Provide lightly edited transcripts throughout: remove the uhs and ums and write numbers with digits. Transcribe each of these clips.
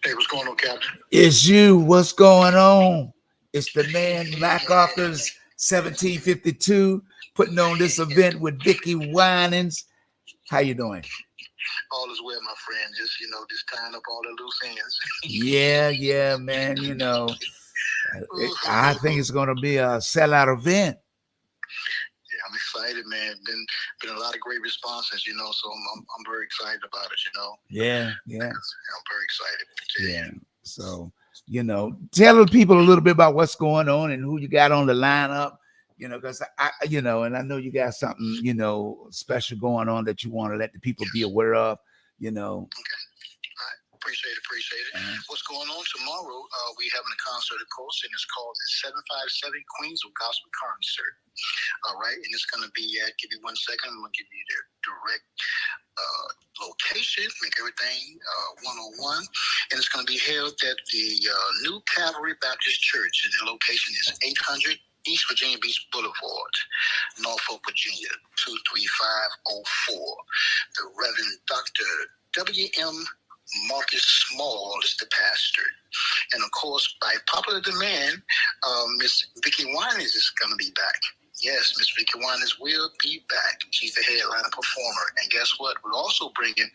Hey, what's going on, Captain? It's you. What's going on? It's the man MacArthur's 1752 putting on this event with Vicky Winans. How you doing? All is well, my friend. Just, just tying up all the loose ends. Yeah, man. I think it's going to be a sellout event. Yeah, I'm excited, man. Been a lot of great responses, so I'm very excited about it, Yeah. I'm very excited. Yeah. So, tell the people a little bit about what's going on and who you got on the lineup, because and I know you got something, special going on that you want to let the people be aware of, Okay. All right. Appreciate it. What's going on tomorrow? We having a concert, of course, and it's called the 757 Queens of Gospel Concert. All right. And it's going to be at, give me 1 second. I'm going to give you the direct location, make everything 101. And it's going to be held at the New Calvary Baptist Church. And the location is 800 East Virginia Beach Boulevard, Norfolk, Virginia, 23504. The Reverend Dr. W.M. Marcus Small is the pastor. And of course, by popular demand, Miss Vicky Winans is going to be back. Yes, Miss Vicky Winans will be back. She's the headliner performer. And guess what? We're also bringing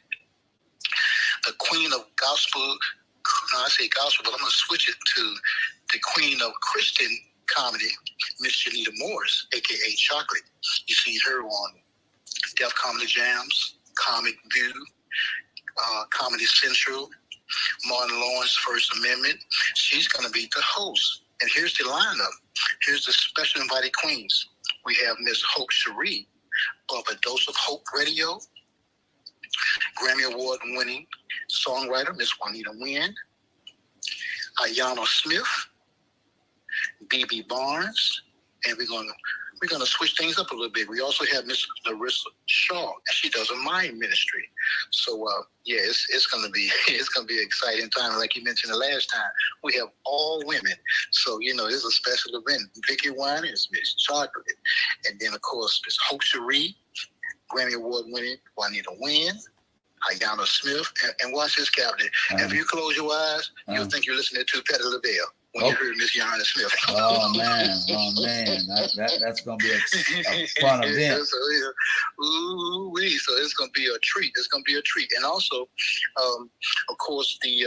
the Queen of Gospel. I say gospel, but I'm going to switch it to the Queen of Christian Comedy, Miss Janita Morris, a.k.a. Chocolate. You see her on Def Comedy Jams, Comic View, Comedy Central, Martin Lawrence First Amendment. She's going to be the host. And here's the lineup. Here's the special invited queens. We have Miss Hope Cherie of A Dose of Hope Radio, Grammy Award winning songwriter Miss Juanita Wynn, Ayanna Smith, BB Barnes, and we're gonna switch things up a little bit. We also have Miss Larissa Shaw, and she does a mind ministry. So it's gonna be an exciting time. Like you mentioned the last time, we have all women. So it's a special event. Vicky Winans, Miss Chocolate, and then of course Miss Hope Cherie, Grammy Award winning Juanita Wynn, Ayanna Smith, and watch this, Captain. If you close your eyes, you'll think you're listening to Patti LaBelle when you heard Miss Ayanna Smith. Oh man, that's gonna be a fun event. So it's gonna be a treat. And also, of course, the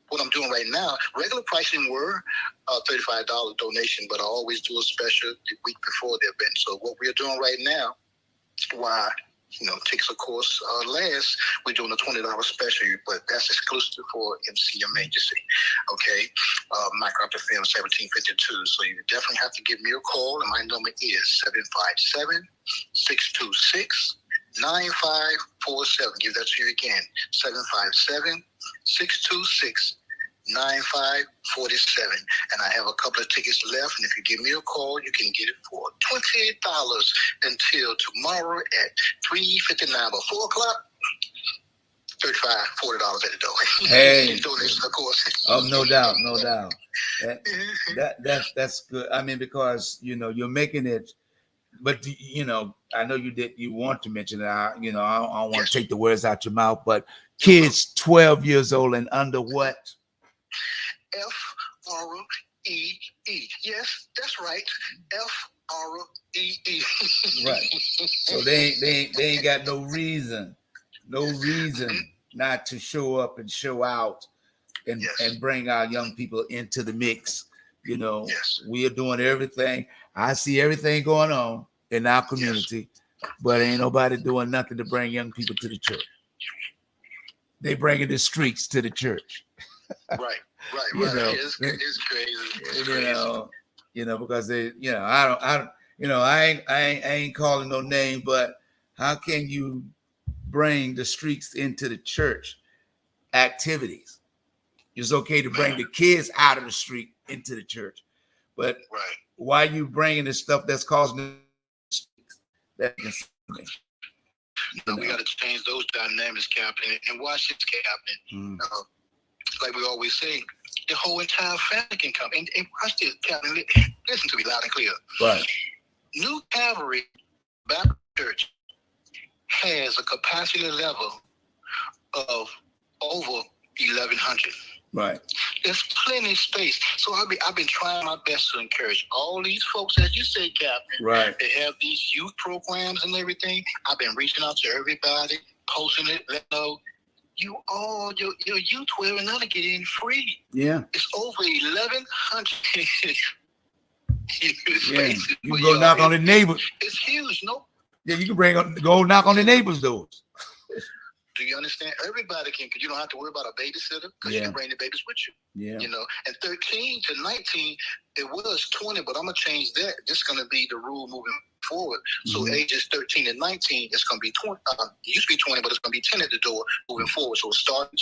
what I'm doing right now, regular pricing were $35 donation, but I always do a special the week before the event. So what we're doing right now, why tickets, of course, last, we're doing a $20 special, but that's exclusive for MCMA, you see. Okay? MacArthur Film 1752. So you definitely have to give me a call, and my number is 757-626-9547. Give that to you again, 757-626-9547. And I have a couple of tickets left, and if you give me a call, you can get it for $28 until tomorrow at 3:59. But 4 o'clock, $35-$40 at the door. Hey, donation, of course. Oh, no doubt. That's good. I mean, because you're making it, but I know you want to mention it. I don't want to take the words out your mouth, but kids 12 years old and under what? FREE. Yes, that's right. FREE. Right. So they ain't got no reason not to show up and show out and bring our young people into the mix. We are doing everything. I see everything going on in our community, but ain't nobody doing nothing to bring young people to the church. They bringing the streets to the church. Right. It's crazy. Because they, I ain't calling no name, but how can you bring the streets into the church activities? It's okay to bring the kids out of the street into the church, but why are you bringing the stuff that's causing the streets? We got to change those dynamics, Captain, and watch this, Captain. Like we always say, the whole entire family can come. And watch this, Captain. Listen to me loud and clear. Right. New Calvary Baptist Church has a capacity level of over 1,100. Right. There's plenty of space. So I've been trying my best to encourage all these folks, as you say, Captain. Right. They have these youth programs and everything. I've been reaching out to everybody, posting it, let them know your youth 12 and under get in free. Yeah. It's over 1,100. Yeah. You can go knock on the neighbors. It's huge, no? Yeah, you can go knock on the neighbors' doors. Do you understand? Everybody can, because you don't have to worry about a babysitter, because you can bring the babies with you. Yeah. You know, and 13 to 19, it was 20, but I'm going to change that. This is going to be the rule moving forward. So ages 13 and 19, it's going to be 20. It used to be 20, but it's going to be 10 at the door moving forward. So starting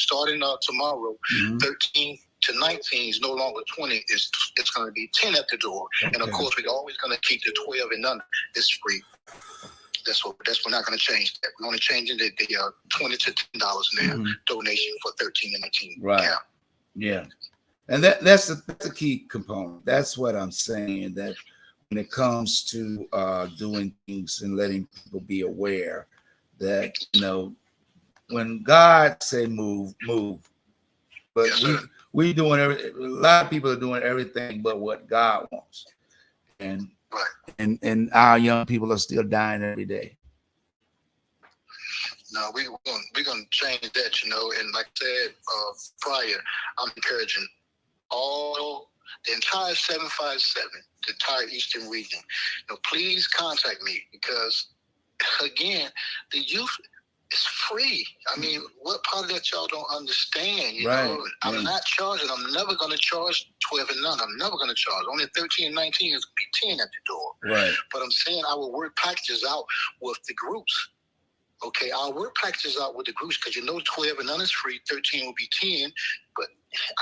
tomorrow, 13 to 19 is no longer 20. It's going to be 10 at the door. Okay. And of course, we're always going to keep the 12 and under. It's free. We're not going to change that. We're going to change the $20 to $10 in there donation for 13 and 19. Right. Yeah. And that's the key component. That's what I'm saying, that when it comes to doing things and letting people be aware that, you know, when God say move. But we doing a lot of people are doing everything but what God wants. And and our young people are still dying every day. No, we're gonna change that, you know. And like I said prior, I'm encouraging the entire 757, the entire Eastern region. You know, please contact me, because again, the youth is free. I mean, what part of that y'all don't understand? You know, I'm not charging. I'm never going to charge 12 and none. I'm never going to charge. Only 13 and 19 is going to be 10 at the door. Right. But I'm saying I will work packages out with the groups. Okay, I'll work packages out with the groups, because 12 and none is free, 13 will be 10, but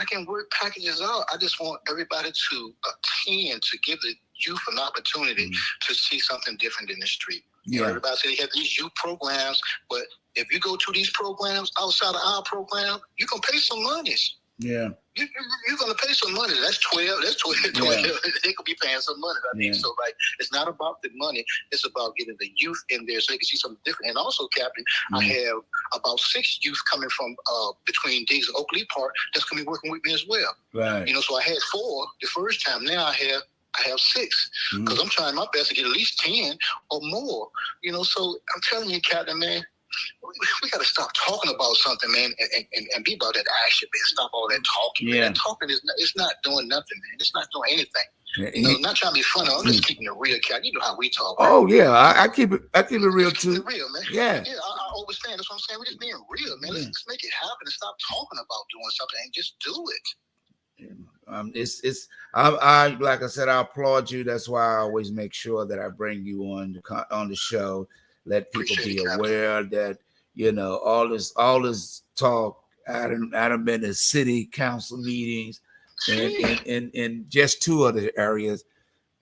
I can work packages out. I just want everybody to attend, to give the youth an opportunity to see something different in the street. You know, everybody say they have these youth programs, but if you go to these programs outside of our program, you can pay some monies. Yeah. You're going to pay some money. That's 12. That's 12. They could be paying some money. I mean, so like, it's not about the money. It's about getting the youth in there so they can see something different. And also, Captain, I have about 6 youth coming from between Diggs and Oakley Park that's going to be working with me as well. Right. You know, so I had 4 the first time. Now I have 6, because I'm trying my best to get at least 10 or more. You know, so I'm telling you, Captain, man, we got to stop talking about something, man, and be about that action, man. Stop all that talking. Yeah. Man. That talking it's not doing nothing, man. It's not doing anything. You know, I'm not trying to be funny. I'm just keeping it real, Cat. You know how we talk. Man. Oh yeah, I keep it real too. Keep it real, man. Yeah. Yeah, I understand. That's what I'm saying. We're just being real, man. Let's make it happen and stop talking about doing something and just do it. I like I said, I applaud you. That's why I always make sure that I bring you on the show. Let people be aware that, you know, all this talk. I done been to city council meetings in just 2 other areas,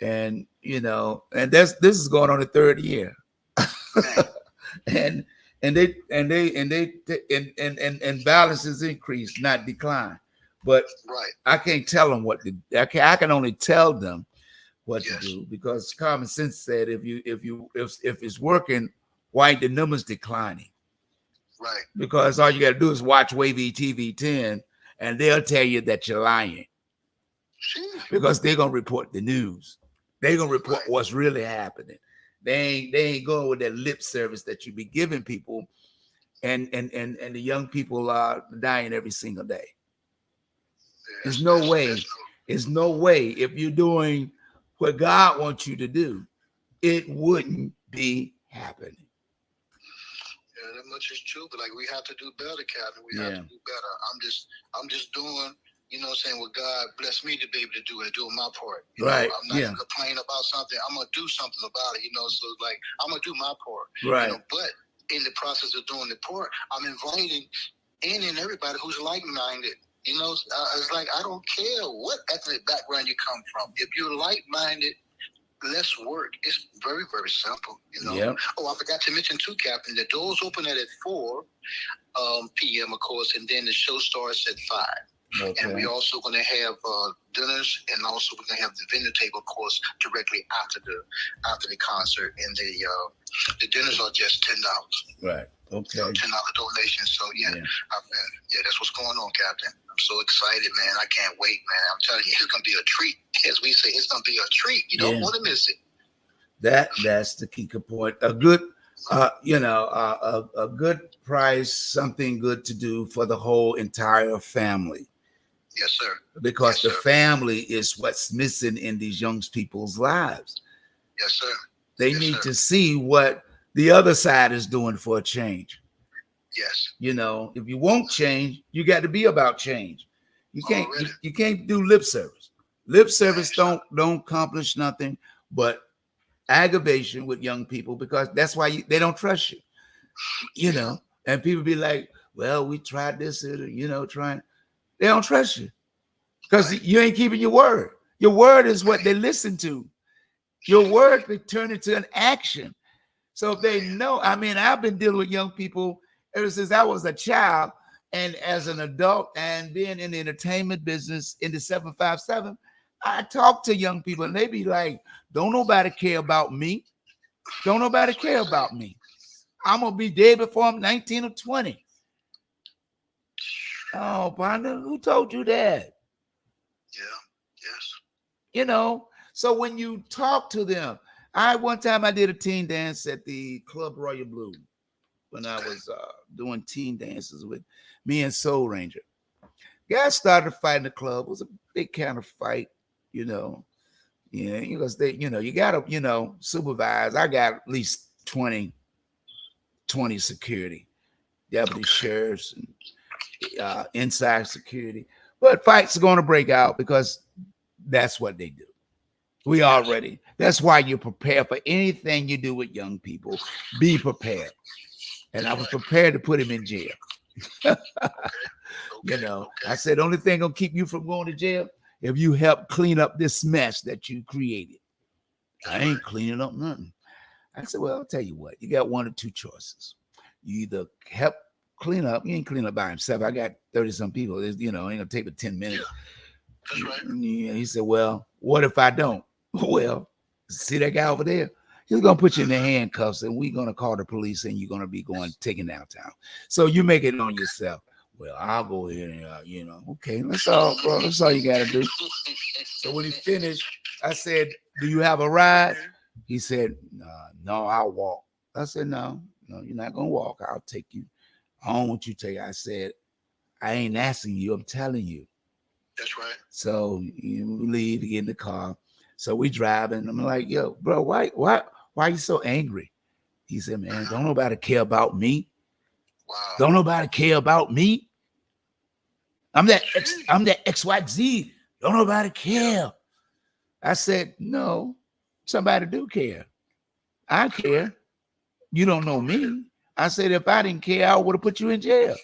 and you know, and this is going on the 3rd year, and violence has increased, not declined. But I can't tell them what to. I can only tell them what to do, because common sense said if it's working, why ain't the numbers declining? Right. Because all you got to do is watch WVDM 10, and they'll tell you that you're lying. Because they're gonna report the news. They're gonna report what's really happening. They ain't going with that lip service that you be giving people, and the young people are dying every single day. There's no way. There's no way, if you're doing what God wants you to do, it wouldn't be happening. Yeah, that much is true. But like, we have to do better, Captain. We have to do better. I'm just doing, you know what I'm saying, what God blessed me to be able to do, and doing my part. You know, I'm not gonna complain about something. I'm gonna do something about it, you know. So like, I'm gonna do my part. Right. You know, but in the process of doing the part, I'm inviting in everybody who's like-minded. You know, it's like, I don't care what ethnic background you come from. If you're like-minded, let's work. It's very, very simple. You know. Yep. Oh, I forgot to mention too, Captain. The doors open at 4 p.m. of course, and then the show starts at 5. Okay. And we're also going to have dinners, and also we're going to have the vendor table, of course, directly after the concert. And the dinners are just $10. Right. Okay. So $10 donation. So that's what's going on, Captain. I'm so excited, man. I can't wait, man. I'm telling you, it's gonna be a treat. As we say, it's gonna be a treat. You don't want to miss it. That's the key point. A good, a good price, something good to do for the whole entire family. Yes, sir. Because the family is what's missing in these young people's lives. Yes, sir. They need to see what the other side is doing for a change. Yes. If you won't change, you got to be about change. You can't you can't do lip service. Lip service don't accomplish nothing but aggravation with young people, because that's why they don't trust you. And people be like, well, we tried this, trying. They don't trust you because you ain't keeping your word. Your word is what they listen to. Your word be turned into an action. So if they know, I've been dealing with young people ever since I was a child, and as an adult, and being in the entertainment business in the 757, I talk to young people and they be like, don't nobody care about me. Don't nobody care about me. I'm going to be dead before I'm 19 or 20. Oh, partner, who told you that? Yeah, yes. So when you talk to them, one time I did a teen dance at the Club Royal Blue when I was doing teen dances with me and Soul Ranger. Guys started fighting the club. It was a big kind of fight, because you gotta, supervise. I got at least 20 security, deputy sheriffs, and inside security. But fights are going to break out because that's what they do. That's why you prepare for anything you do with young people. Be prepared. And I was prepared to put him in jail. I said, the only thing gonna keep you from going to jail if you help clean up this mess that you created. I ain't cleaning up nothing. I said, well, I'll tell you what, you got one or two choices. You either help clean up, you ain't clean up by himself. I got 30-some people. It ain't gonna take but 10 minutes. Yeah, that's right. He said, well, what if I don't? Well, see that guy over there? He's gonna put you in the handcuffs, and we're gonna call the police, and you're gonna be taken downtown. So you make it on yourself. Well, I'll go ahead and okay, that's all, bro. That's all you gotta do. So when he finished, I said, "Do you have a ride?" He said, "No, I'll walk." I said, "No, you're not gonna walk. I'll take you. I don't want you to take." I said, "I ain't asking you. I'm telling you." That's right. So we leave, we get in the car. So we driving. I'm like, yo, bro, why are you so angry? He said, man, don't nobody care about me. Wow. Don't nobody care about me. I'm that XYZ. Don't nobody care. I said, no, somebody do care. I care. You don't know me. I said, if I didn't care, I would have put you in jail.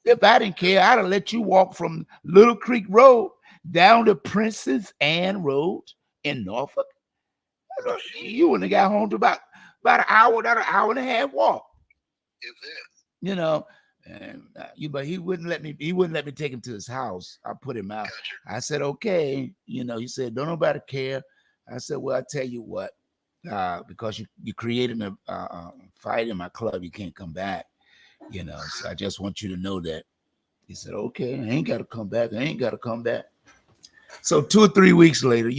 If I didn't care, I'd have let you walk from Little Creek Road down to Princess Anne Road in Norfolk. You wouldn't have got home to about an hour and a half walk. But he wouldn't let me. He wouldn't let me take him to his house. I put him out. Gotcha. I said, okay. He said, don't nobody care. I said, well, I tell you what, because you created a fight in my club, you can't come back. So I just want you to know that. He said, okay, I ain't got to come back. I ain't got to come back. So 2 or 3 weeks later,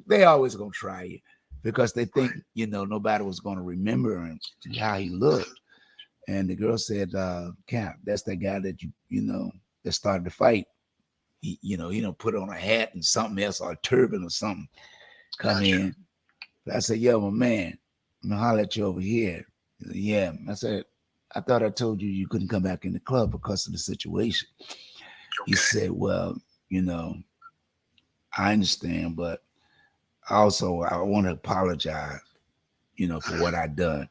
they always going to try you because they think, nobody was going to remember him, how he looked. And the girl said, Cap, that's that guy that that started the fight. He put on a hat and something else, or a turban or something, come in. I said, yo, my man, I'm going to holler at you over here. Yeah. I said, I thought I told you you couldn't come back in the club because of the situation. Okay. He said, well, I understand, but also I want to apologize, for what I done.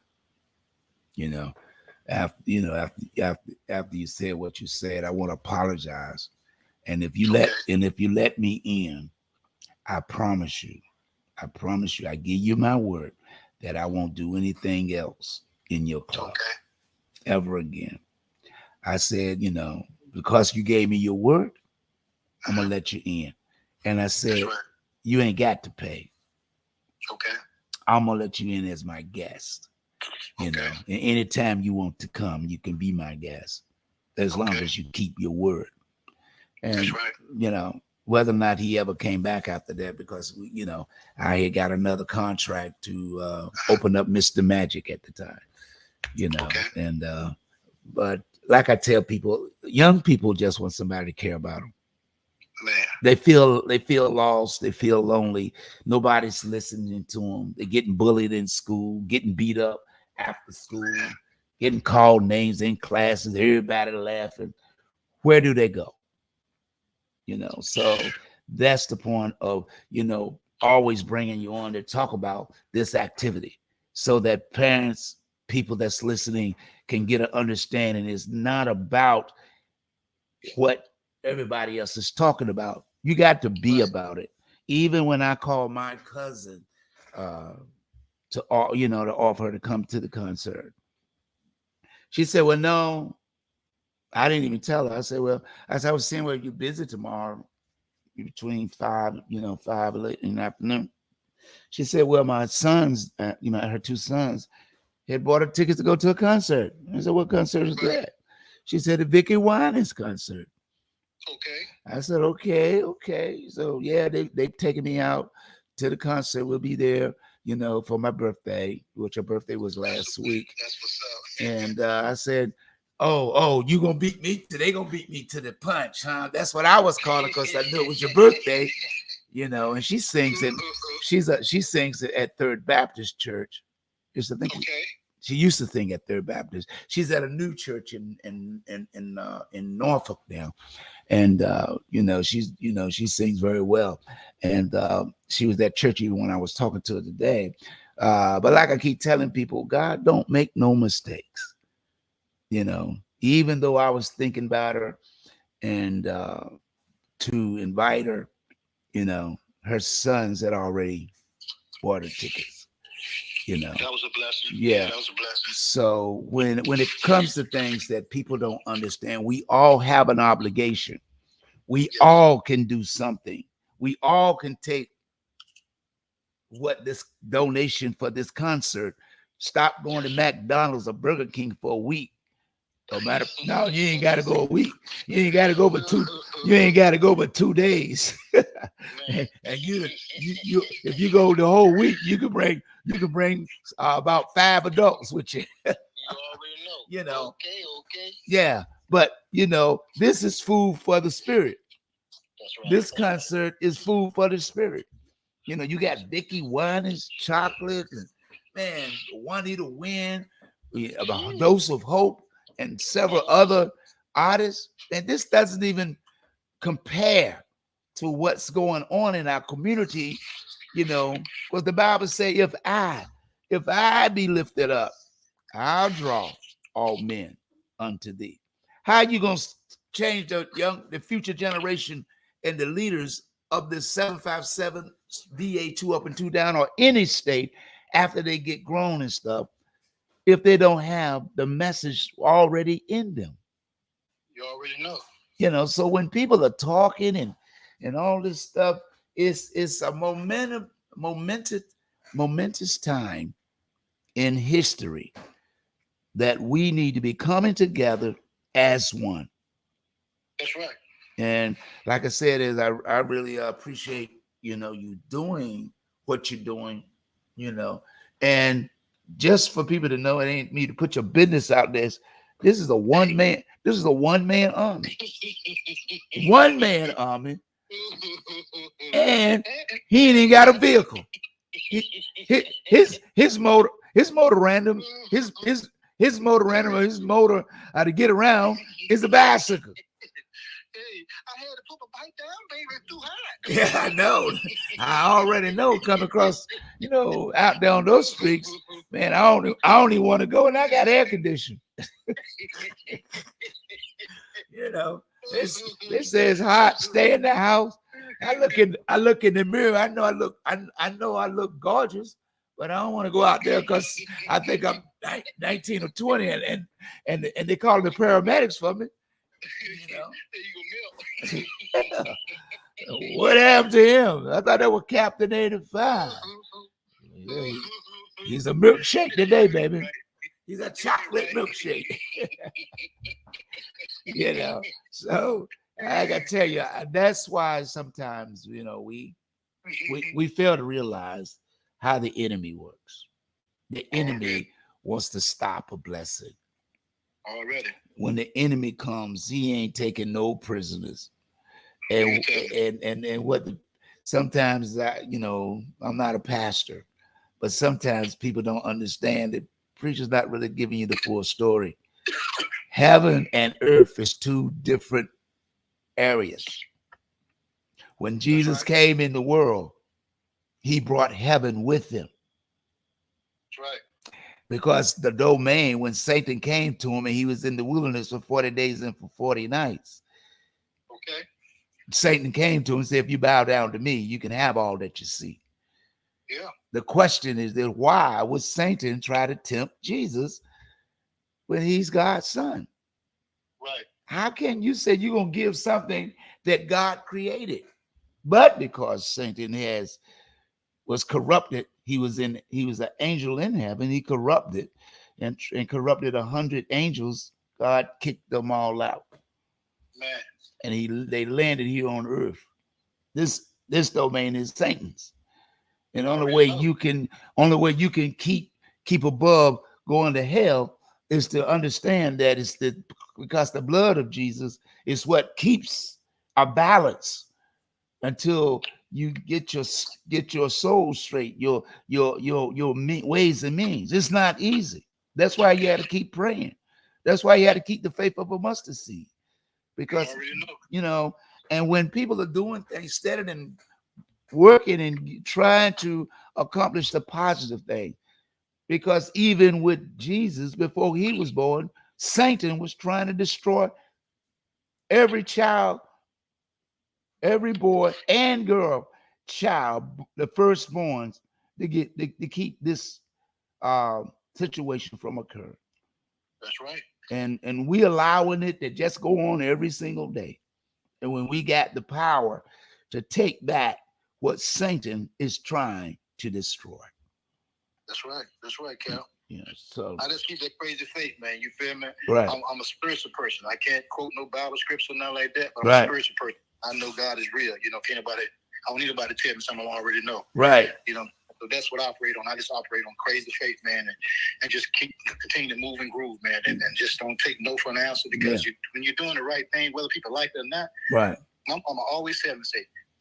After you said what you said, I want to apologize. And if you let me in, I promise you, I give you my word that I won't do anything else in your club ever again. I said, because you gave me your word, I'm gonna let you in. And I said, you ain't got to pay. Okay. I'm gonna let you in as my guest. And anytime you want to come, you can be my guest, as long as you keep your word. And, that's right. you know, whether or not he ever came back after that, because, you know, I had got another contract to open up Mr. Magic at the time, you know, and, but like I tell people, young people just want somebody to care about them. Man. They feel lost. They feel lonely. Nobody's listening to them. They're getting bullied in school, getting beat up after school, getting called names in classes. Everybody laughing. Where do they go? You know, so that's the point of, you know, always bringing you on to talk about this activity so that parents, people that's listening can get an understanding. It's not about what everybody else is talking about. You got to be about it. Even when I called my cousin to offer her to come to the concert, she said, well, no, I didn't even tell her. I said, well, I was saying, well, you're busy tomorrow between 5 late in the afternoon. She said, well, my sons, her 2 sons had bought her tickets to go to a concert. I said, what concert is that? She said, the Vicky Winans concert. Okay. I said, okay. So yeah, they've taken me out to the concert. We'll be there, you know, for my birthday, which her birthday was last week. That's what's up. And I said, oh, you gonna beat me? They gonna beat me to the punch, huh? That's what I was calling, because I knew it was your birthday, you know. And she sings it. She sings it at Third Baptist Church. She used to sing at Third Baptist. She's at a new church in Norfolk now. And she sings very well. And she was at church even when I was talking to her today. But like I keep telling people, God don't make no mistakes. You know, even though I was thinking about her and to invite her, you know, her sons had already bought her tickets. You know, that was a blessing. Yeah, that was a blessing. So when it comes to things that people don't understand, we all have an obligation. We all can do something. We all can take what this donation for this concert. Stop going to McDonald's or Burger King for a week. No, you ain't got to go a week. You ain't got to go but 2. You ain't got to go but 2 days. and you if you go the whole week, you can bring about 5 adults with you. You already know. You know. Okay. Yeah, but you know, this is food for the spirit. That's right. This concert is food for the spirit. You know, you got Vicky Winans, Chocolate, and man, Juanita Wynn, A Dose of Hope, and several other artists. And this doesn't even compare to what's going on in our community, you know, because the Bible says, if I be lifted up, I'll draw all men unto thee. How are you going to change the future generation and the leaders of this 757 DA 2 up and 2 down, or any state, after they get grown and stuff, if they don't have the message already in them? You already know. You know, so when people are talking and all this stuff, it's a momentous time in history that we need to be coming together as one. That's right. And like I said, I really appreciate, you know, you doing what you're doing, you know, and just for people to know, it ain't me to put your business out there. This is a one-man army. One-man army. And he ain't even got a vehicle. His motor random to get around is a bicycle. Hey, I had to put my bike down, baby. It's too hot. Yeah, I know. I already know. Coming across, you know, out there on those streets, man, I don't even want to go, and I got air conditioning. You know, they say it's hot. Stay in the house. I look in the mirror. I know I look gorgeous, but I don't want to go out there because I think I'm 19 or 20, and they call the paramedics for me. You know. What happened to him? I thought that was CAPTAIN85. Yeah, he's a milkshake today, baby. He's a chocolate milkshake. You know. So I gotta tell you, that's why sometimes we fail to realize how the enemy works. The enemy wants to stop a blessing. Already. When the enemy comes, he ain't taking no prisoners. And what sometimes I'm not a pastor, but sometimes people don't understand that preacher's not really giving you the full story. Heaven and earth is two different areas. When Jesus came in the world, he brought heaven with him. That's right. Because the domain, when Satan came to him and he was in the wilderness for 40 days and for 40 nights. Okay. Satan came to him and said, if you bow down to me, you can have all that you see. Yeah. The question is that why would Satan try to tempt Jesus when he's God's son? Right. How can you say you're going to give something that God created? But because Satan was corrupted, he was an angel in heaven. He corrupted and corrupted 100 angels. God kicked them all out. Man. And they landed here on earth. This domain is Satan's. And only way you can keep above going to hell is to understand that because the blood of Jesus is what keeps a balance until you get your soul straight, your ways and means. It's not easy. That's why you had to keep praying. That's why you had to keep the faith of a mustard seed. Because and when people are doing things instead of working and trying to accomplish the positive thing, because even with Jesus, before he was born, Satan was trying to destroy every child, every boy and girl child, the firstborns, to keep this situation from occurring. That's right. And we allowing it to just go on every single day. And when we got the power to take back what Satan is trying to destroy. That's right. That's right, Cal. Yeah. So I just keep that crazy faith, man. You feel me? Right. I'm a spiritual person. I can't quote no Bible scripts or nothing like that, but I'm a spiritual person. I know God is real. I don't need anybody to tell me something I already know. Right. So that's what I operate on. I just operate on crazy faith, man, and just continue to move and groove, man, and just don't take no for an answer, because when you're doing the right thing, whether people like it or not, right. I'm always say,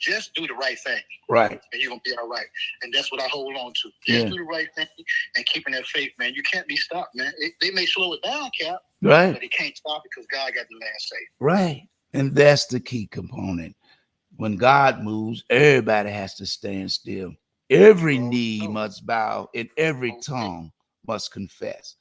just do the right thing. Right. And you're going to be all right. And that's what I hold on to. Just do the right thing and keeping that faith, man. You can't be stopped, man. They may slow it down, Cap. Right. But it can't stop because God got the last say. Right. And that's the key component. When God moves, everybody has to stand still. Every knee must bow and every tongue must confess.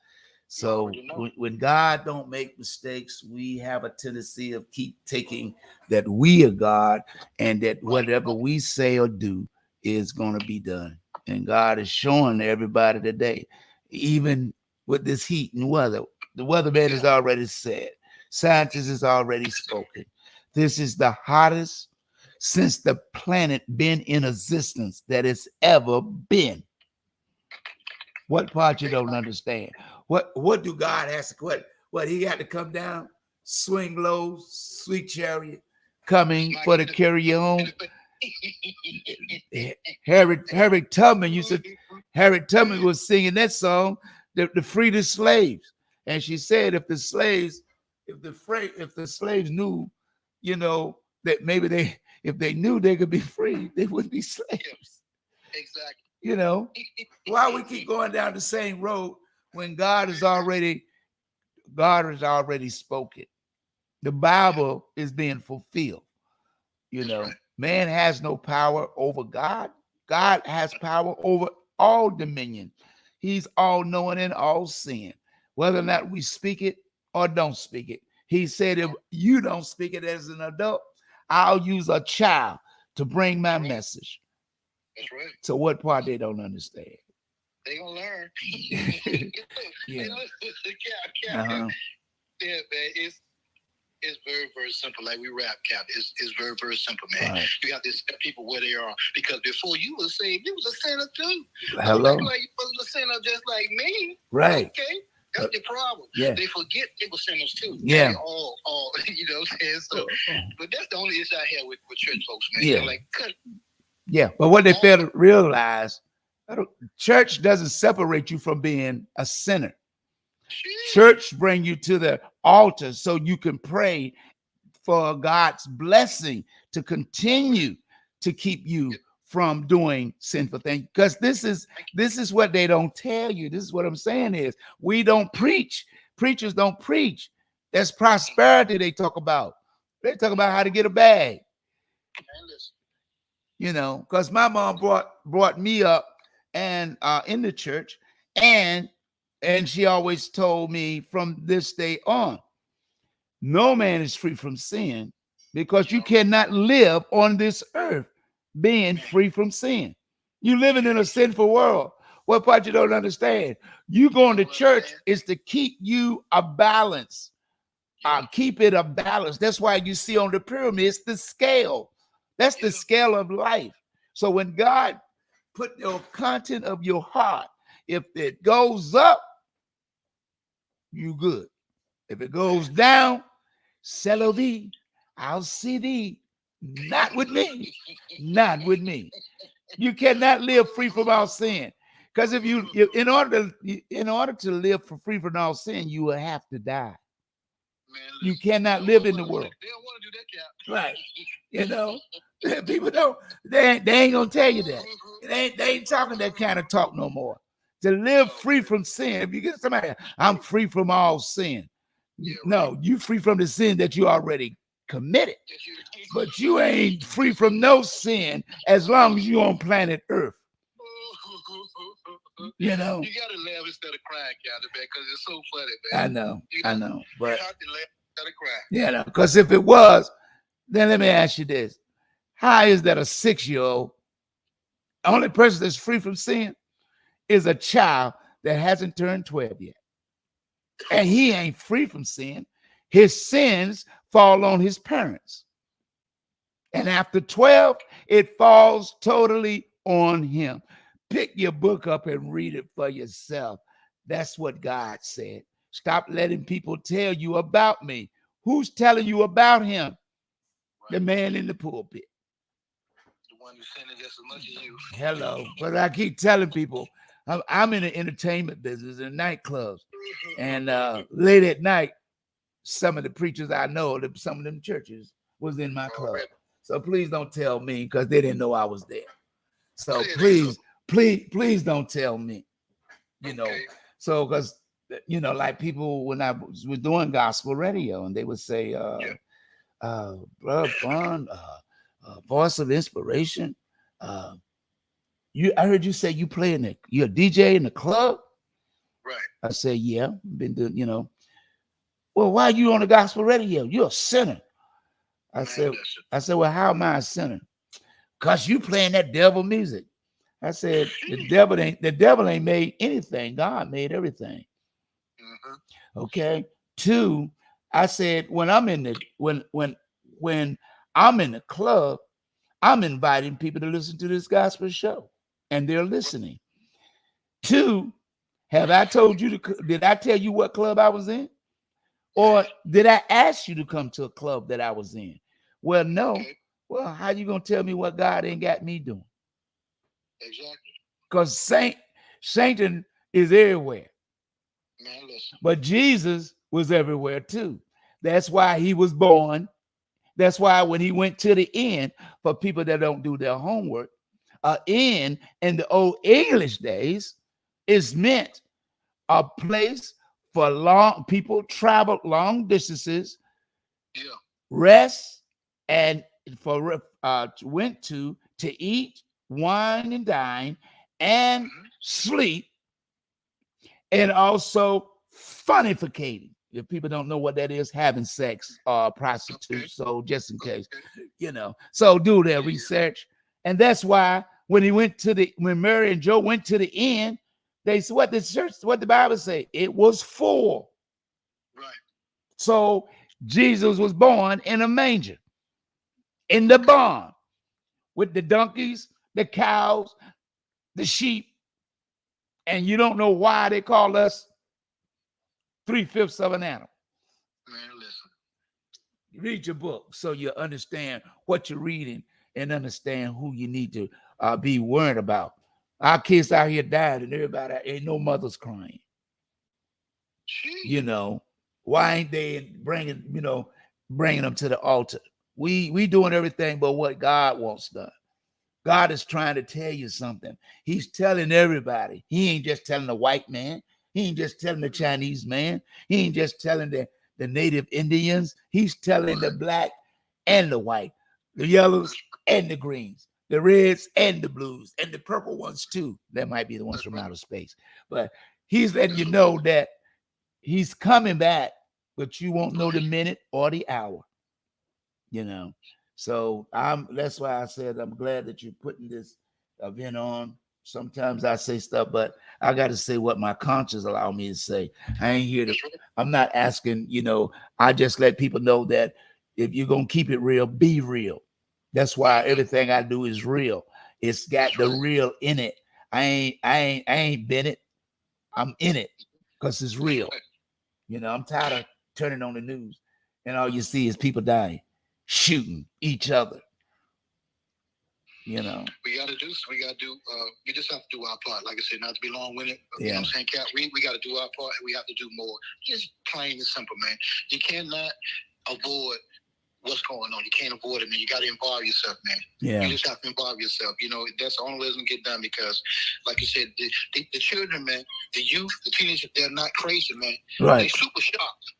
So when God don't make mistakes, we have a tendency of keep taking that we are God and that whatever we say or do is going to be done. And God is showing everybody today, even with this heat and weather, the weatherman has already said, scientists has already spoken. This is the hottest since the planet been in existence that it's ever been. What part you don't understand? What do God has to what he got to come down, swing low, sweet chariot, coming for to carry you home? Harriet Tubman was singing that song, the free the slaves, and she said if the slaves knew, that maybe if they knew they could be free, they wouldn't be slaves. Exactly. Why we keep going down the same road when God has already spoken. The Bible is being fulfilled. Man has no power over God. God has power over all dominion. He's all knowing and all seeing, whether or not we speak it or don't speak it. He said, if you don't speak it as an adult, I'll use a child to bring my message. That's right. So what part they don't understand? They gonna learn. Yeah. Yeah, man. It's very, very simple. Like we rap, Cap. It's very, very simple, man. Right. You have to accept people where they are. Because before you were saved, you was a sinner too. Hello. Like you wasn't a sinner just like me. Right. Okay. That's the problem. Yeah. They forget they were sinners too. Yeah. They all, you know what I'm saying? So, but that's the only issue I have with church folks, man. Yeah. They're like, cut. Yeah. But what they fail to realize, church doesn't separate you from being a sinner. Church bring you to the altar so you can pray for God's blessing to continue to keep you from doing sinful things. Because this is what they don't tell you. This is what I'm saying is we don't preach. Preachers don't preach. That's prosperity they talk about. They talk about how to get a bag. You know, because my mom brought me up and in the church, and she always told me from this day on, no man is free from sin, because you cannot live on this earth being free from sin. You're living in a sinful world. What part you don't understand? You going to church is to keep you a balance. Keep it a balance. That's why you see on the pyramid, it's the scale. That's the scale of life. So when God put the content of your heart, if it goes up, you good. If it goes down, sell thee, I'll see thee. Not with me. Not with me. You cannot live free from all sin. Because if in order to live free from all sin, you will have to die. Man, you cannot live in the world. They don't want to do that, right? You know, people don't. They ain't gonna tell you that. They ain't talking that kind of talk no more. To live free from sin. If you get somebody, I'm free from all sin. No, you free from the sin that you already committed. But you ain't free from no sin as long as you're on planet Earth. You know, you gotta laugh instead of crying, Captain, because it's so funny, man. I know, but you have to laugh instead of crying. Yeah, because if it was, then let me ask you this: how is that a 6-year-old, only person that's free from sin is a child that hasn't turned 12 yet, and he ain't free from sin? His sins fall on his parents, and after 12, it falls totally on him. Pick your book up and read it for yourself. That's what God said. Stop letting people tell you about me. Who's telling you about him? Right. The man in the pulpit. The one who's sinning just as much as you. Hello. But I keep telling people, I'm in the entertainment business, in nightclubs. And late at night, some of the preachers I know, some of them churches was in my club. So please don't tell me, because they didn't know I was there. So please don't tell me, you know. So because, you know, like people, when I was doing gospel radio, and they would say, Brother Fun, voice of inspiration. I heard you say you play you're a DJ in the club. Right. I said, yeah, been doing, you know. Well, why are you on the gospel radio? You're a sinner. I said, well, how am I a sinner? Because you playing that devil music. I said, the devil ain't made anything. God made everything. Mm-hmm. Okay. 2, I said, when I'm in the club, I'm inviting people to listen to this gospel show, and they're listening. 2, did I tell you what club I was in? Or did I ask you to come to a club that I was in? Well, no. Well, how you gonna tell me what God ain't got me doing? Exactly. Because Satan is everywhere. Man, but Jesus was everywhere too. That's why he was born. That's why when he went to the inn, for people that don't do their homework, inn in the old English days is meant a place for people travel long distances, rest, and went to eat, wine, and dine, and sleep, and also funnificating. If people don't know what that is, having sex or prostitute. So just in case, you know, so do their research. And that's why when Mary and Joe went to the inn, they said, what the Bible say? It was full. Right. So Jesus was born in a manger, in the barn, with the donkeys, the cows, the sheep. And you don't know why they call us 3/5 of an animal. Man, listen. Read your book so you understand what you're reading and understand who you need to be worried about. Our kids out here died and everybody, ain't no mothers crying. Jeez. You know, why ain't they bringing them to the altar? We doing everything but what God wants done. God is trying to tell you something. He's telling everybody. He ain't just telling the white man. He ain't just telling the Chinese man. He ain't just telling the native Indians. He's telling the black and the white, the yellows and the greens, the reds and the blues, and the purple ones too. That might be the ones from outer space. But he's letting you know that he's coming back, but you won't know the minute or the hour. You know. So that's why I said I'm glad that you're putting this event on. Sometimes I say stuff, but I got to say what my conscience allow me to say. I ain't here to, I'm not asking, I just let people know that if you're going to keep it real, be real. That's why everything I do is real. It's got the real in it. I ain't been it. I'm in it because it's real. I'm tired of turning on the news and all you see is people dying, shooting each other. We got to do. We just have to do our part. Like I said, not to be long-winded. You know what I'm saying, Cap? We got to do our part. And we have to do more. Just plain and simple, man. You cannot avoid what's going on. You can't avoid it, man. You got to involve yourself, man. Yeah. You just have to involve yourself. That's the only way it's going to get done because, like you said, the children, man, the youth, the teenagers, they're not crazy, man. Right. They're super shocked.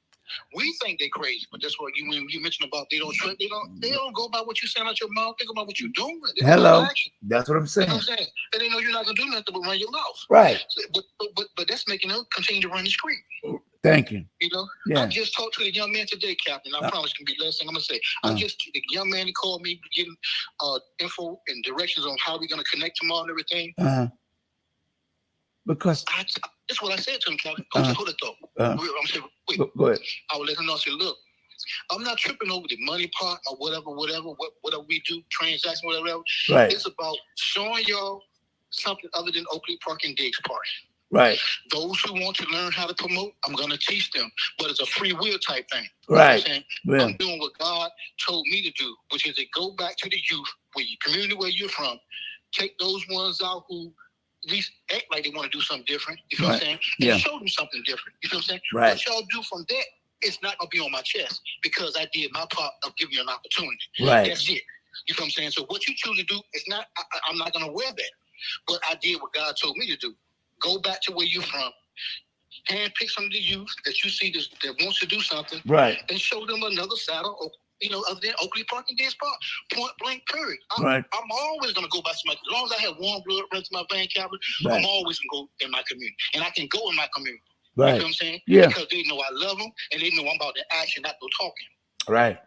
We think they're crazy, but that's what when you mentioned about they don't go by what you saying out your mouth. Think about what you're doing. Hello, that's what I'm saying. You know what I'm saying? And they know you're not gonna do nothing but run your mouth. Right. But that's making them continue to run the street. Thank you. I just talked to a young man today, Captain. I promise it's gonna be the last thing I'm gonna say. The young man, he called me getting info and directions on how we're gonna connect tomorrow and everything. Because that's what I said to him, Captain. Hold it though. I'm saying, wait. Go ahead. I would let him know. I said, look, I'm not tripping over the money part or whatever we do, transaction, whatever. Right. It's about showing y'all something other than Oakley Park and Diggs Park. Right. Those who want to learn how to promote, I'm going to teach them. But it's a free will type thing. Right. You know what I'm doing what God told me to do, which is to go back to the youth, where your community, where you're from, take those ones out who at least act like they want to do something different. You feel what I'm saying? And show them something different. You feel what I'm saying? Right. What y'all do from that, it's not going to be on my chest because I did my part of giving you an opportunity. Right. That's it. You feel what I'm saying? So what you choose to do, it's not, I'm not going to wear that. But I did what God told me to do. Go back to where you're from. Handpick some of the youth that you see that wants to do something. Right. And show them another side of, other than Oakley Park and Diggs Park. Point blank, period. Right. I'm always going to go by somebody. As long as I have warm blood running through my vein, Calvary, I'm always going to go in my community. And I can go in my community. Right. You know what I'm saying? Yeah. Because they know I love them and they know I'm about the action, not the talking. Right.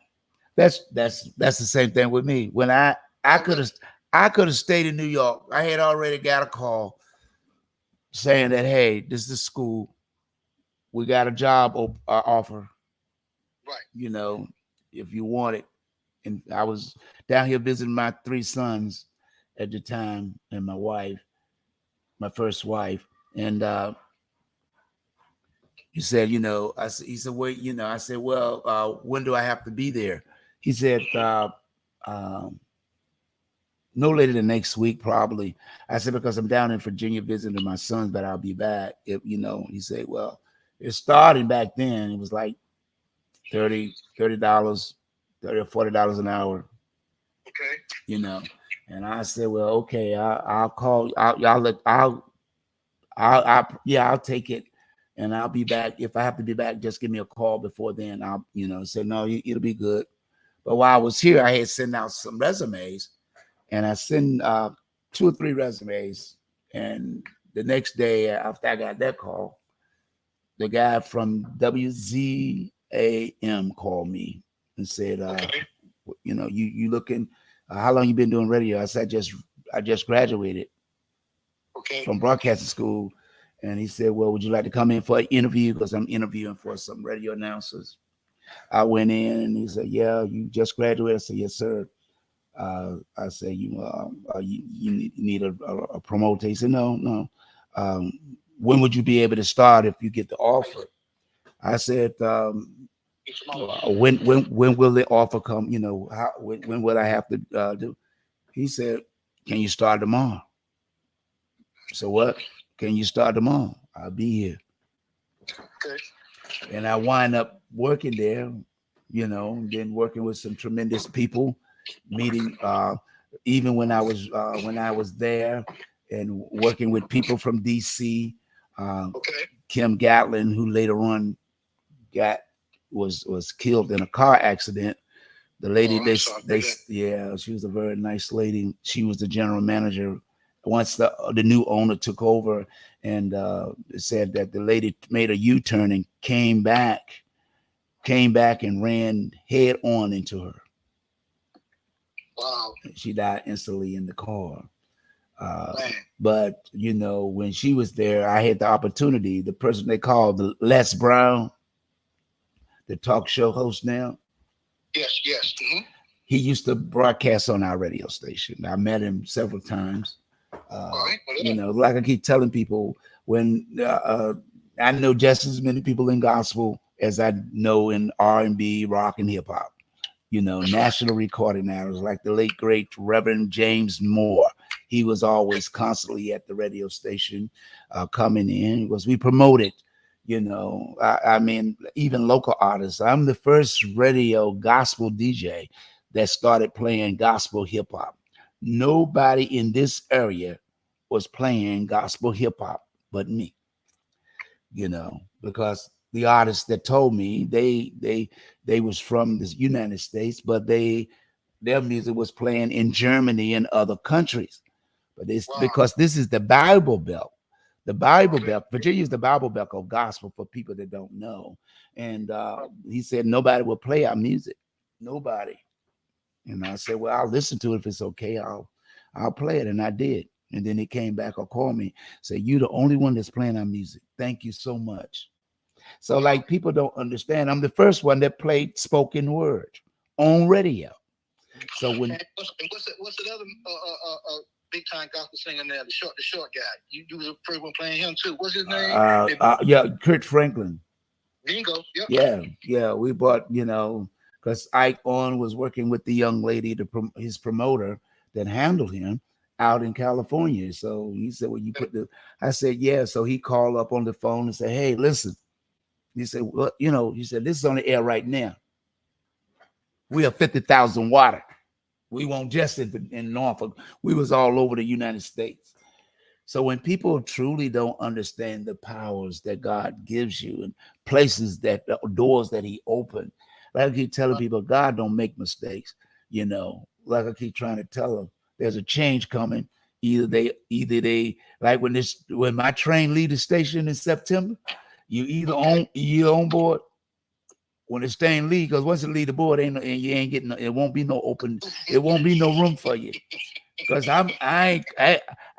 That's the same thing with me. When I could have stayed in New York. I had already got a call saying that, hey, this is school. We got a job offer. Right. If you want it. And I was down here visiting my 3 sons at the time and my wife, my first wife. And he said, he said, wait, I said, well, when do I have to be there? He said, no later than next week, probably. I said, because I'm down in Virginia visiting my sons, but I'll be back. He said, well, it's starting back then. It was like $30 or $40 an hour. Okay. And I said, well, okay, I'll call. I'll take it, and I'll be back. If I have to be back, just give me a call before then. I'll, say no, it'll be good. But while I was here, I had sent out some resumes, and I sent 2 or 3 resumes. And the next day after I got that call, the guy from WVDM called me and said, you looking, how long you been doing radio? I said, I just graduated from broadcasting school. And he said, well, would you like to come in for an interview? Because I'm interviewing for some radio announcers. I went in and he said, yeah, you just graduated. I said, yes, sir. I said, you need a promoter. He said, no. When would you be able to start if you get the offer? I said, when will the offer come? You know, when will I have to do? He said, can you start tomorrow? So what? Can you start tomorrow? I'll be here. Okay. And I wind up working there, you know, then working with some tremendous people, meeting even when I was there, and working with people from DC. Okay. Kim Gatlin, who later on was killed in a car accident. The lady, yeah, she was a very nice lady. She was the general manager once the new owner took over, and it said that the lady made a U-turn and came back and ran head on into her. Wow. She died instantly in the car. But you know, when she was there, I had the opportunity. The person they called Les Brown, the talk show host now. Yes. Mm-hmm. He used to broadcast on our radio station. I met him several times. You know, like I keep telling people, when I know just as many people in gospel as I know in R&B, rock, and hip hop. You know, national recording artists like the late great Reverend James Moore. He was always constantly at the radio station, coming in because we promoted. You know, I mean, even local artists. I'm the first radio gospel DJ that started playing gospel hip hop. Nobody in this area was playing gospel hip hop but me, you know, because the artists that told me they was from the United States, but their music was playing in Germany and other countries. But it's because this is the Bible Belt. The Bible Belt, Virginia is the Bible Belt of gospel for people that don't know. And he said nobody will play our music. Nobody. And I said, well, I'll listen to it if it's okay. I'll play it. And I did. And then he came back or called me, said, you're the only one that's playing our music. Thank you so much. So like people don't understand. I'm the first one that played spoken word on radio. So when what's the other big time gospel singer there, the short guy? You was the first one playing him too. What's his name? Yeah, Kurt Franklin. Bingo. Yep. Yeah. We bought, you know, because Ike On was working with the young lady, his promoter that handled him out in California. So he said, well, you put I said, yeah. So he called up on the phone and said, hey, listen. He said, well, you know, he said, this is on the air right now. We are 50,000 watt. We won't just in Norfolk. We was all over the United States. So when people truly don't understand the powers that God gives you and places that doors that he opened, like I keep telling people, God don't make mistakes. You know, like I keep trying to tell them, there's a change coming. Either they like when my train leave the station in September, you on board when it's staying leave, because once it leave the board, you ain't getting it won't be no open, it won't be no room for you. Because I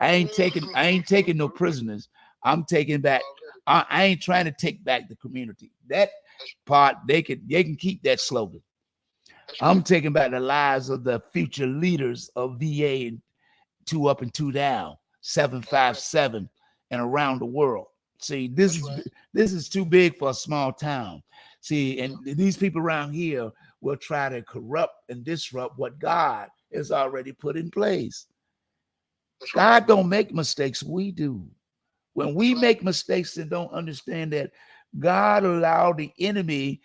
ain't taking no prisoners. I'm taking back. I ain't trying to take back the community. That part they can keep that slogan. I'm taking back the lives of the future leaders of VA and 2 up and 2 down, 757 and around the world. See, this is too big for a small town. See, and these people around here will try to corrupt and disrupt what God has already put in place. God don't make mistakes, we do. When we make mistakes and don't understand that God allowed the enemy,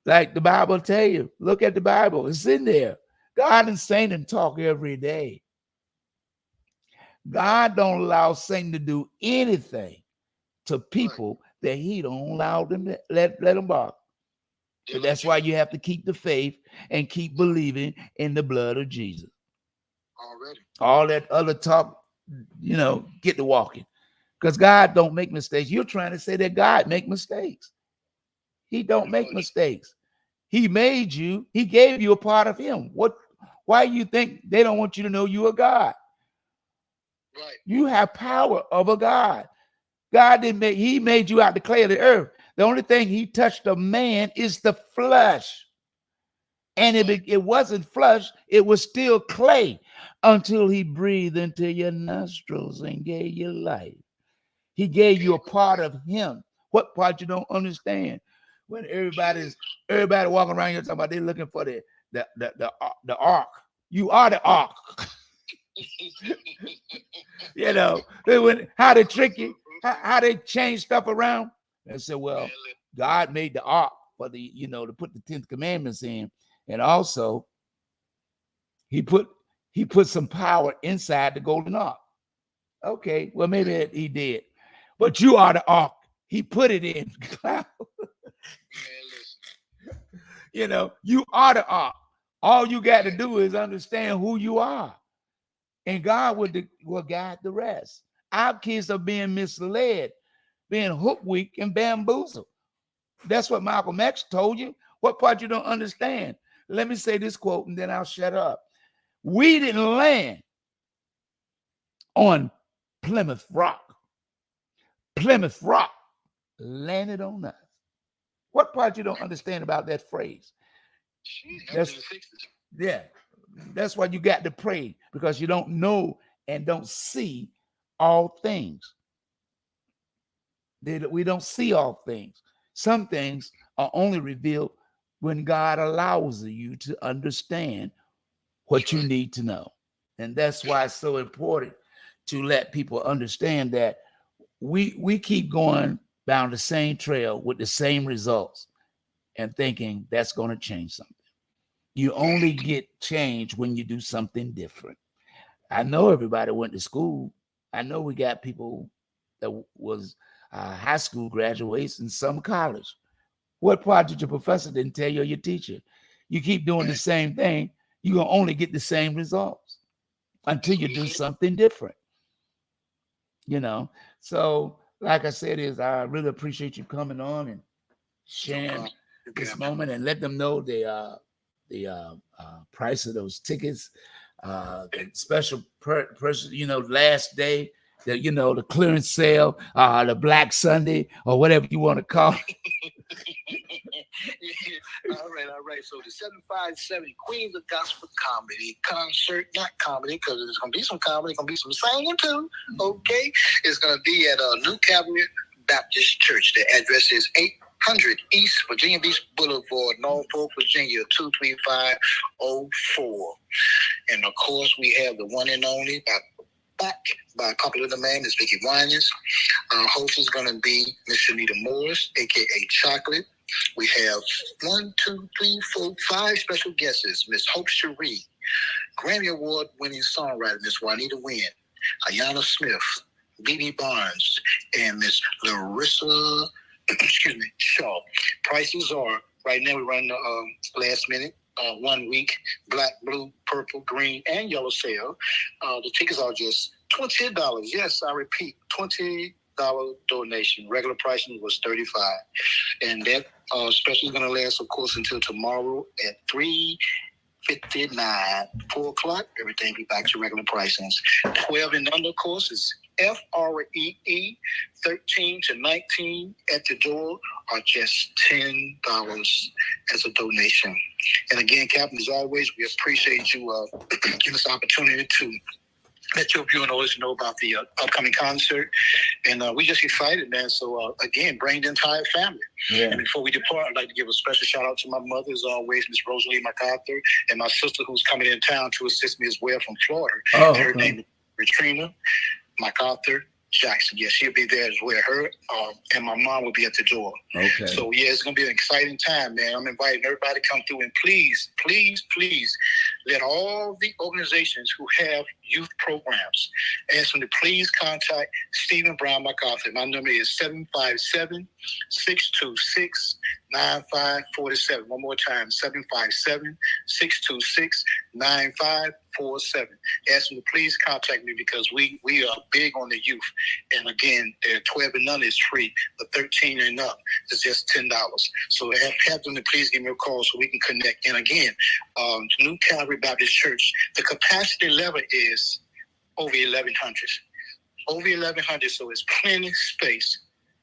like the Bible tell you, look at the Bible, it's in there. God and Satan talk every day. God don't allow Satan to do anything to people that he don't allow them to let them bark. But that's why you have to keep the faith and keep believing in the blood of Jesus. Already. All that other talk, you know, get to walking. Because God don't make mistakes. You're trying to say that God make mistakes. He don't make mistakes. He made you. He gave you a part of him. Why you think they don't want you to know you are God? Right. You have power of a God. God didn't make, he made you out the clay of the earth. The only thing he touched a man is the flesh. And it wasn't flesh, it was still clay until he breathed into your nostrils and gave you life. He gave you a part of him. What part you don't understand? When everybody walking around here talking about they're looking for the ark. You are the ark. You know, how they trick you, how they change stuff around. They said, well, God made the ark for the, to put the 10th commandments in. And also he put some power inside the golden ark. Okay, well, maybe he did. But you are the ark. He put it in cloud. You are the ark. All you got to do is understand who you are. And God will guide the rest. Our kids are being misled, being hoodwinked and bamboozled. That's what Malcolm X told you. What part you don't understand? Let me say this quote and then I'll shut up. We didn't land on Plymouth Rock. Plymouth Rock landed on us. What part you don't understand about that phrase? That's why you got to pray, because you don't know and don't see all things. We don't see all things. Some things are only revealed when God allows you to understand what you need to know. And that's why it's so important to let people understand that we keep going down the same trail with the same results and thinking that's going to change something. You only get change when you do something different. I know everybody went to school. I know we got people that was high school graduates and some college. What part did your professor didn't tell you or your teacher? You keep doing the same thing, you're going to only get the same results until you do something different. So like I said, I really appreciate you coming on and sharing this moment, and let them know the price of those tickets, the special person, last day, the clearance sale, the Black Sunday, or whatever you want to call it. All right. So the 757 Queens of Gospel Comedy concert, not comedy, because there's going to be some comedy, going to be some singing too, okay? It's going to be at New Calvary Baptist Church. The address is 800 East Virginia Beach Boulevard, Norfolk, Virginia, 23504. And of course, we have the one and only, back by popular demand, is Vicky Winans. Our host is going to be Miss Shanita Morris, a.k.a. Chocolate. We have 5 special guests: Miss Hope Cherie, Grammy Award-winning songwriter Miss Juanita Wynn, Ayana Smith, B.B. Barnes, and Miss Larissa Shaw. Prices are, right now we run the last minute, 1 week, black, blue, purple, green, and yellow sale. The tickets are just $20. Yes, I repeat, $20 donation. Regular pricing was $35. And that special is going to last, of course, until tomorrow at 3:59, 4 o'clock. Everything be back to regular pricings. 12 and under, of course, is FREE. 13 to 19 at the door are just $10 as a donation. And again, Captain, as always, we appreciate you giving us the opportunity to let your viewing audience know about the upcoming concert. And we just excited, man. So, again, bring the entire family. Yeah. And before we depart, I'd like to give a special shout out to my mother, as always, Miss Rosalie MacArthur, and my sister, who's coming in town to assist me as well from Florida. Her name is Katrina MacArthur Jackson. Yeah, she'll be there as well. Her and my mom will be at the door. Okay. So, yeah, it's going to be an exciting time, man. I'm inviting everybody to come through. And please, please, please, let all the organizations who have youth programs ask them to please contact Stephen Brown MacArthur. My number is 757-626-9547. One more time, 757-626-9547. Ask them to please contact me, because we are big on the youth. And again, they're 12 and under is free, but 13 and up is just $10. So have them to please give me a call so we can connect. And again, New Calvary Baptist Church, the capacity level is over 1,100. Over 1,100, so it's plenty of space.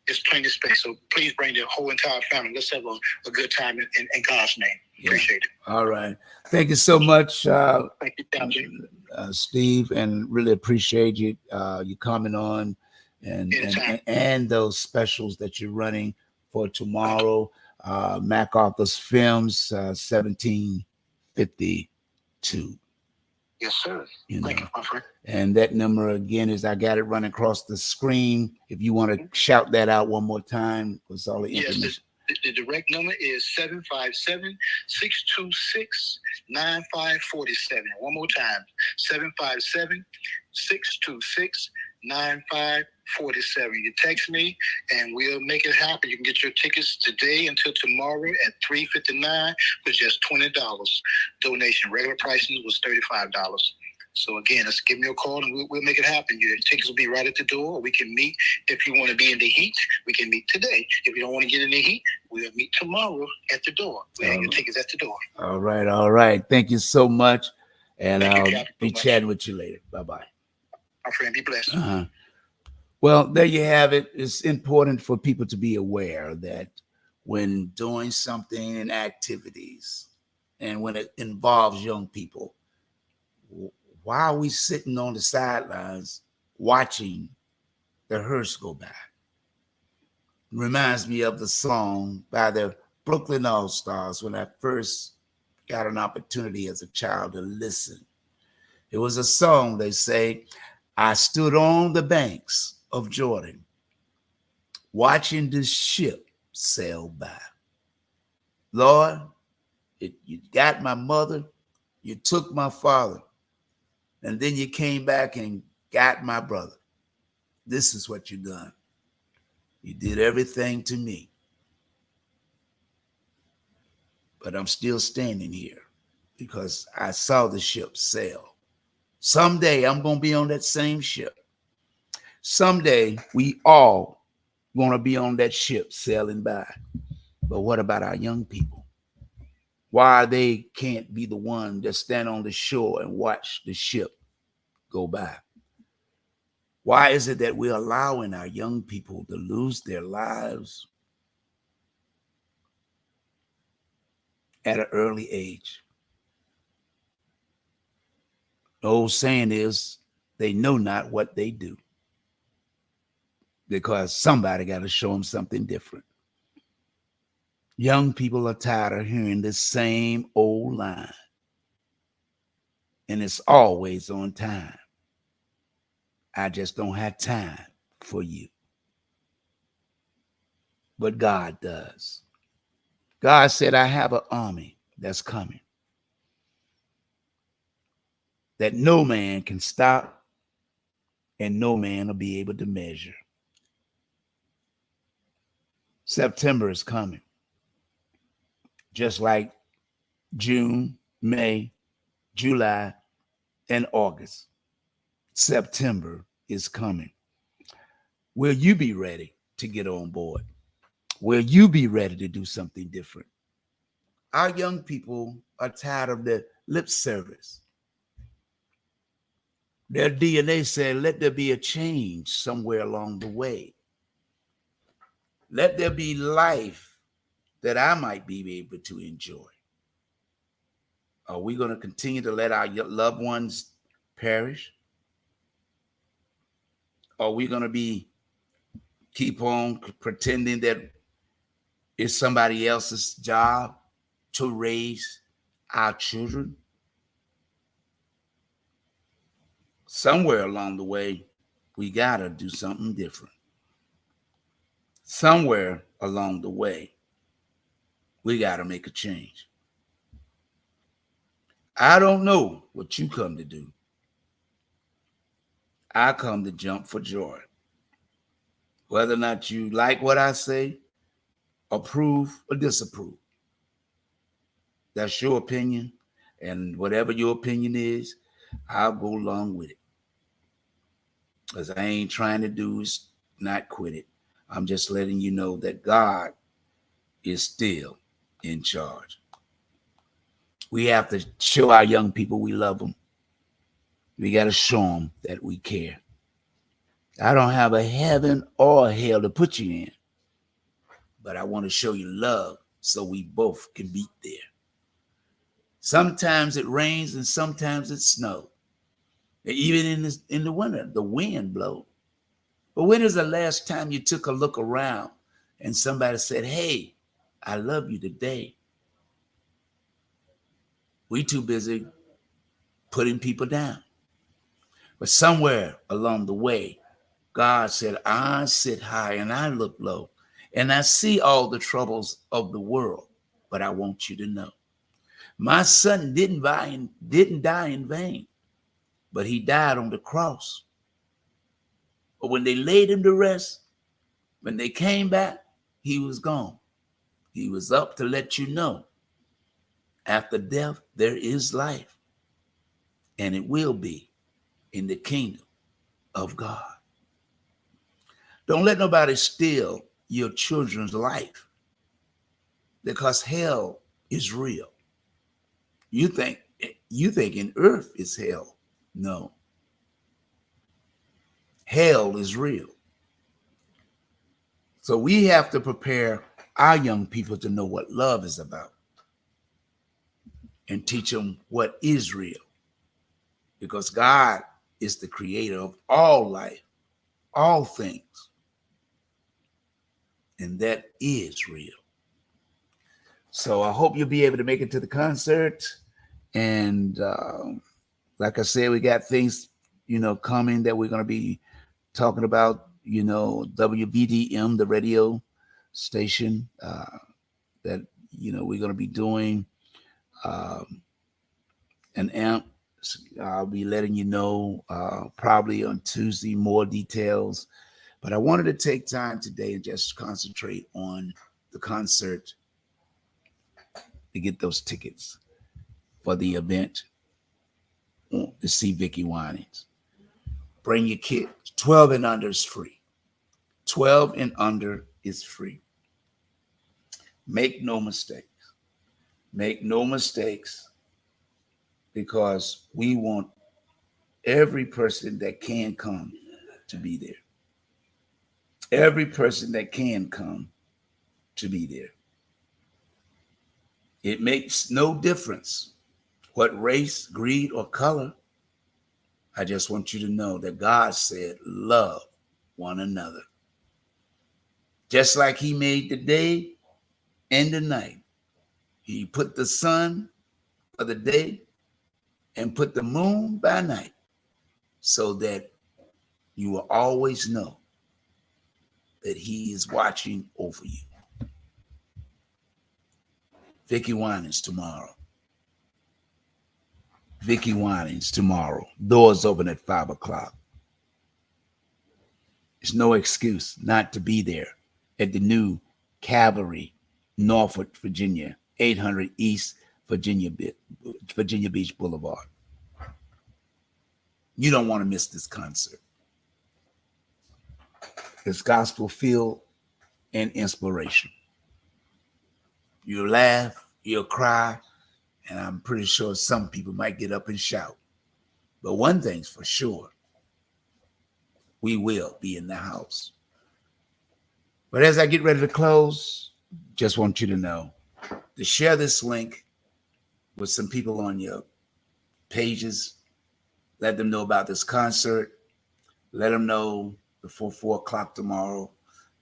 It's plenty of space. So please bring the whole entire family. Let's have a good time in God's name. Yeah. Appreciate it. All right. Thank you so much, Thank you, Steve, and really appreciate you coming on and those specials that you're running for tomorrow. MacArthur's Films, 1752. Yes, sir. Thank you, my friend. And that number again is, I got it running across the screen. If you want to shout that out one more time, with all the information. Yes, the direct number is 757-626-9547. One more time, 757-626-9547. You text me and we'll make it happen. You can get your tickets today until tomorrow at $359 for just $20. Donation. Regular pricing was $35. So again, just give me a call and we'll make it happen. Your tickets will be right at the door. We can meet. If you want to be in the heat, we can meet today. If you don't want to get in the heat, we'll meet tomorrow at the door. We'll hang your tickets at the door. All right. All right. Thank you so much. And I'll be chatting with you later. Bye-bye. My friend, be blessed. Well, there you have it. It's important for people to be aware that when doing something in activities and when it involves young people, why are we sitting on the sidelines watching the hearse go by? Reminds me of the song by the Brooklyn All-Stars when I first got an opportunity as a child to listen. It was a song, they say, I stood on the banks of Jordan, watching the ship sail by. Lord, you got my mother, you took my father, and then you came back and got my brother. This is what you done. You did everything to me. But I'm still standing here because I saw the ship sail. Someday I'm going to be on that same ship. Someday we all want to be on that ship sailing by. But what about our young people? Why they can't be the one that stand on the shore and watch the ship go by? Why is it that we're allowing our young people to lose their lives at an early age? The old saying is, they know not what they do, because somebody got to show them something different. Young people are tired of hearing the same old line, and it's always on time. I just don't have time for you. But God does. God said, I have an army that's coming that no man can stop and no man will be able to measure. September is coming. Just like June, May, July, and August. September is coming. Will you be ready to get on board? Will you be ready to do something different? Our young people are tired of the lip service. Their DNA said, let there be a change somewhere along the way. Let there be life that I might be able to enjoy. Are we going to continue to let our loved ones perish? Are we going to keep on pretending that it's somebody else's job to raise our children? Somewhere along the way, we got to do something different. Somewhere along the way, we got to make a change. I don't know what you come to do. I come to jump for joy. Whether or not you like what I say, approve or disapprove, that's your opinion. And whatever your opinion is, I'll go along with it. Because I ain't trying to do is not quit it. I'm just letting you know that God is still in charge. We have to show our young people we love them. We got to show them that we care. I don't have a heaven or a hell to put you in, but I want to show you love so we both can be there. Sometimes it rains and sometimes it snows. Even in the winter, the wind blows. But when is the last time you took a look around and somebody said, hey, I love you today? We too busy putting people down. But somewhere along the way, God said, I sit high and I look low, and I see all the troubles of the world, but I want you to know, my son didn't die in vain, but he died on the cross. But when they laid him to rest, when they came back, he was gone. He was up to let you know, after death, there is life, and it will be in the kingdom of God. Don't let nobody steal your children's life, because hell is real. You think in earth is hell. No. Hell is real. So we have to prepare our young people to know what love is about and teach them what is real, because God is the creator of all life, all things, and that is real. So I hope you'll be able to make it to the concert. And like I said, we got things, coming that we're going to be talking about, WVDM, the radio station that, we're going to be doing an amp. I'll be letting you know probably on Tuesday more details. But I wanted to take time today and just concentrate on the concert to get those tickets for the event to see Vicki Winans. Bring your kid. 12 and under is free. 12 and under is free. Make no mistakes. Make no mistakes, because we want every person that can come to be there. Every person that can come to be there. It makes no difference what race, creed, or color. I just want you to know that God said, love one another. Just like he made the day and the night. He put the sun for the day and put the moon by night, so that you will always know that he is watching over you. Vicki Winans tomorrow. Vicki Winans tomorrow. Doors open at 5:00. There's no excuse not to be there at the new CALVARY, Norfolk, Virginia, 800 East Virginia Beach Boulevard. You don't want to miss this concert. It's gospel filled and inspiration. You'll laugh, you'll cry, and I'm pretty sure some people might get up and shout. But one thing's for sure, we will be in the house. But as I get ready to close, just want you to know to share this link with some people on your pages. Let them know about this concert. Let them know before 4:00 tomorrow.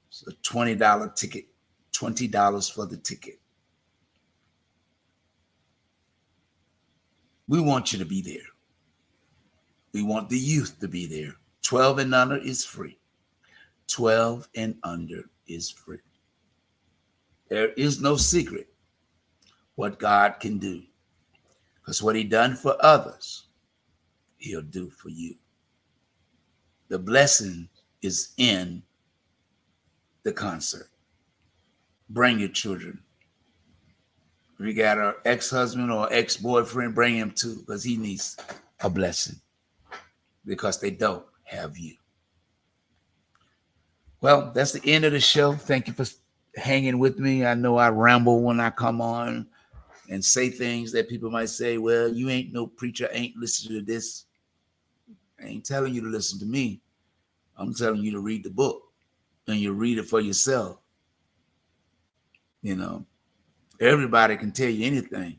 It's a $20 ticket, $20 for the ticket. We want you to be there. We want the youth to be there. 12 and under is free. 12 and under is free. There is no secret what God can do, because what he done for others, he'll do for you. The blessing is in the concert. Bring your children. If you got an ex-husband or ex-boyfriend, bring him too, because he needs a blessing, because they don't have you. Well, that's the end of the show. Thank you for hanging with me. I know I ramble when I come on and say things that people might say, well, you ain't no preacher, ain't listening to this. I ain't telling you to listen to me. I'm telling you to read the book, and you read it for yourself. Everybody can tell you anything,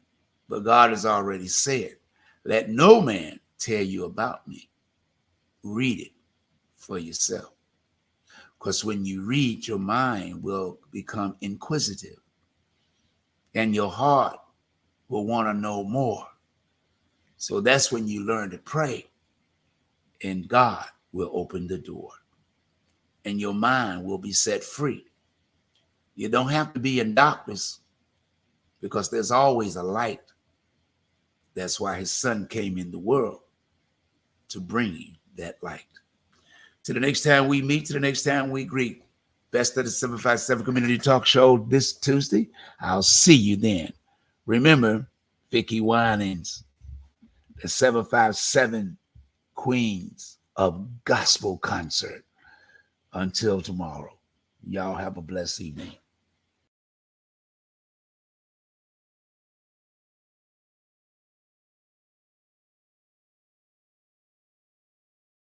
but God has already said, let no man tell you about me. Read it for yourself. Because when you read, your mind will become inquisitive and your heart will want to know more. So that's when you learn to pray, and God will open the door and your mind will be set free. You don't have to be in darkness because there's always a light. That's why his son came in the world, to bring you that light. To the next time we meet, to the next time we greet, best of the 757 Community Talk Show this Tuesday. I'll see you then. Remember, Vicki Winans, the 757 Queens of Gospel Concert. Until tomorrow, y'all have a blessed evening.